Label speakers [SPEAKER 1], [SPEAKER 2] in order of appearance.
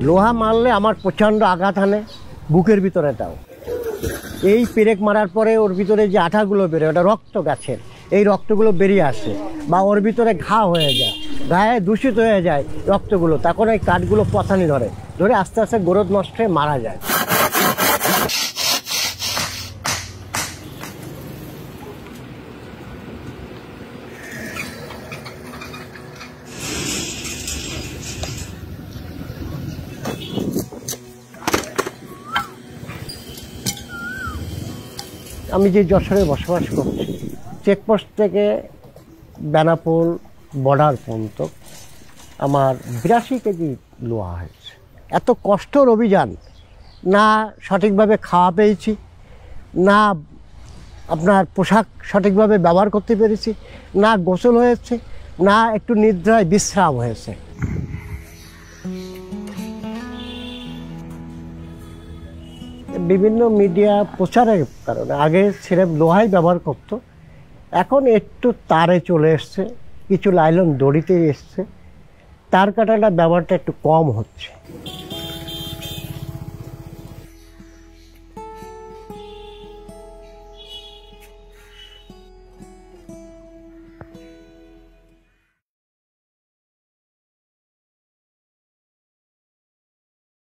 [SPEAKER 1] লোহা মারলে আমার প্রচণ্ড আঘাত হানে বুকের ভিতরেটাও। এই পেরেক মারার পরে ওর ভিতরে যে আঠাগুলো বেরোয় ওটা রক্ত গাছের, এই রক্তগুলো বেরিয়ে আসে বা ওর ভিতরে ঘা হয়ে যায়, গায়ে দূষিত হয়ে যায় রক্তগুলো, তখন এই কাঠগুলো পচানি ধরে আস্তে আস্তে গ্রোথ নষ্ট হয়ে মারা যায়। আমি যে যশোরে বসবাস করছি, চেকপোস্ট থেকে বেনাপোল বর্ডার পর্যন্ত আমার 82 কেজি লোহা হয়েছে। এত কষ্টের অভিযান, না সঠিকভাবে খাওয়া পেয়েছি, না আপনার পোশাক সঠিকভাবে ব্যবহার করতে পেরেছি, না গোসল হয়েছে, না একটু নিদ্রায় বিশ্রাম হয়েছে। বিভিন্ন মিডিয়া প্রচারের কারণে আগে ছেলে লোহাই ব্যবহার করতো, এখন একটু তারে চলে এসছে, কিছু লাইলন দড়িতে এসছে, তার কাটাটা ব্যবহারটা একটু কম হচ্ছে।